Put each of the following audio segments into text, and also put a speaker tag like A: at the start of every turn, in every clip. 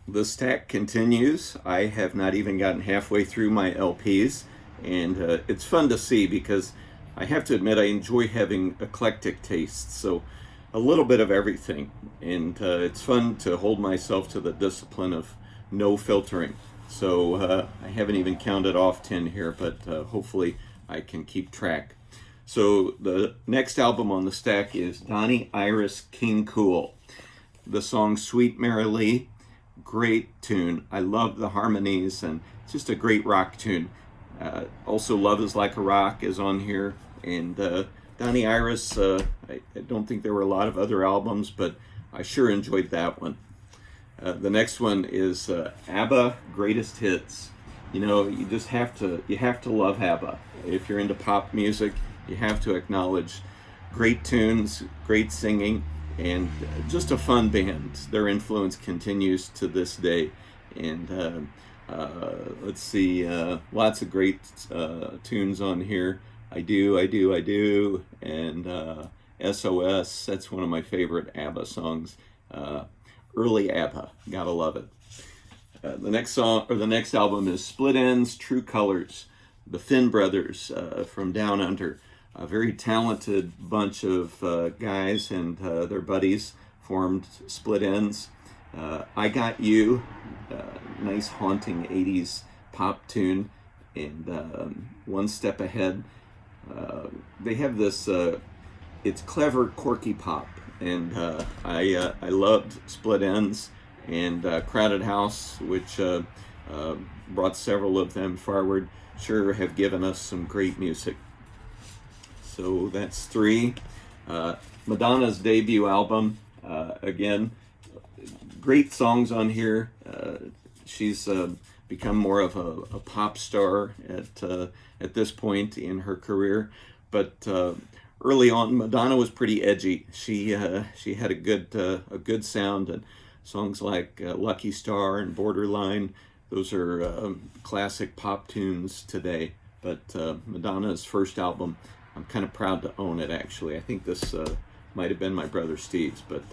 A: The stack continues. I have not even gotten halfway through my LPs, and it's fun to see because I have to admit I enjoy having eclectic tastes, so a little bit of everything. And it's fun to hold myself to the discipline of no filtering. So I haven't even counted off 10 here, but hopefully I can keep track. So the next album on the stack is Donnie Iris King Cool. The song Sweet Mary Lee, great tune. I love the harmonies and it's just a great rock tune. Also, Love is Like a Rock is on here. And Donnie Iris, I don't think there were a lot of other albums, but I sure enjoyed that one. The next one is ABBA Greatest Hits. You know, you have to love ABBA. If you're into pop music, you have to acknowledge great tunes, great singing, and just a fun band. Their influence continues to this day. And let's see, lots of great tunes on here. I do, and SOS. That's one of my favorite ABBA songs. Early ABBA, gotta love it. The next song or the next album is Split Enz, True Colors, the Finn brothers from Down Under. A very talented bunch of guys and their buddies formed Split Enz. I Got You, nice haunting 80s pop tune, and One Step Ahead. They have this, it's clever, quirky pop, and I loved Split Enz and Crowded House, which brought several of them forward. Sure have given us some great music. So that's three. Madonna's debut album, again, great songs on here. She's become more of a pop star at this point in her career, but early on, Madonna was pretty edgy. She had a good sound, and songs like Lucky Star and Borderline. Those are classic pop tunes today. But Madonna's first album, I'm kind of proud to own it, actually. I think this might have been my brother Steve's, but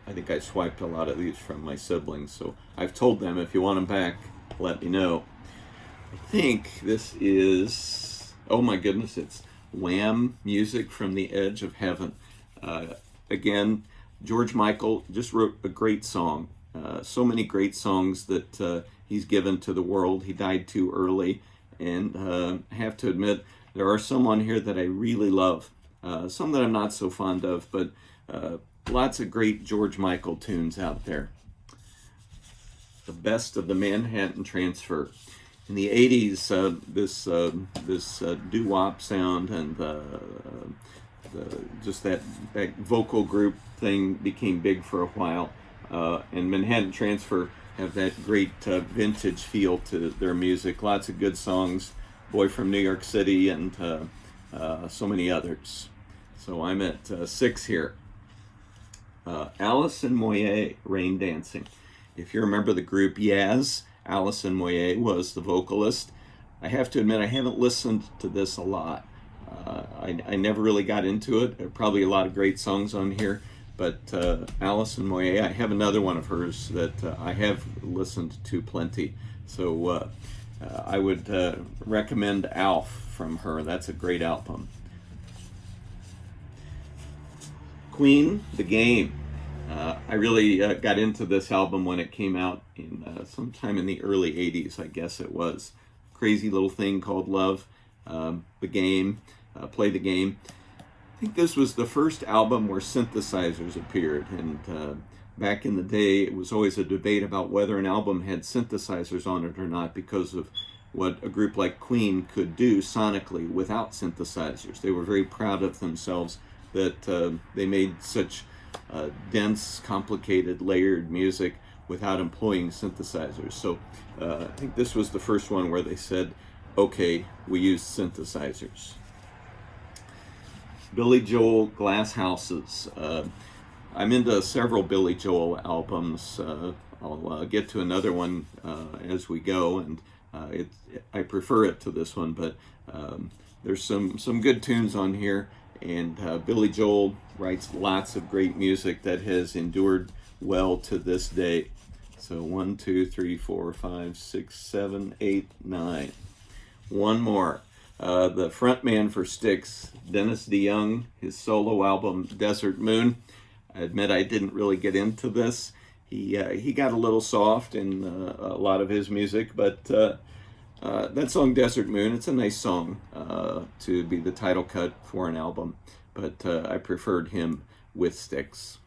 A: I think I swiped a lot of these from my siblings. So I've told them, if you want them back, let me know. I think this is, oh my goodness, it's Wham! Music from the Edge of Heaven. Again, George Michael just wrote a great song. So many great songs that he's given to the world. He died too early, and I have to admit, there are some on here that I really love. Some that I'm not so fond of, but lots of great George Michael tunes out there. The best of the Manhattan Transfer. In the 80s, this doo-wop sound and just that vocal group thing became big for a while. And Manhattan Transfer have that great vintage feel to their music. Lots of good songs. Boy from New York City and so many others. So I'm at 6 here. Alison Moyet, Rain Dancing. If you remember the group Yaz, Alison Moyet was the vocalist. I have to admit, I haven't listened to this a lot. I never really got into it. There are probably a lot of great songs on here, but Alison Moyet, I have another one of hers that I have listened to plenty. So I would recommend Alf from her. That's a great album. Queen, The Game. I really got into this album when it came out in sometime in the early 80s, I guess it was. Crazy little thing called Love, The Game, Play the Game. I think this was the first album where synthesizers appeared, and back in the day it was always a debate about whether an album had synthesizers on it or not because of what a group like Queen could do sonically without synthesizers. They were very proud of themselves that they made such dense, complicated, layered music without employing synthesizers. So I think this was the first one where they said, okay, we use synthesizers. Billy Joel, Glass Houses. I'm into several Billy Joel albums. I'll get to another one as we go, and I prefer it to this one, but there's some good tunes on here, and Billy Joel writes lots of great music that has endured well to this day. So 1, 2, 3, 4, 5, 6, 7, 8, 9. One more. The frontman for Styx, Dennis DeYoung, his solo album Desert Moon. I admit I didn't really get into this. He got a little soft in a lot of his music, but that song Desert Moon, it's a nice song to be the title cut for an album, but I preferred him with Styx.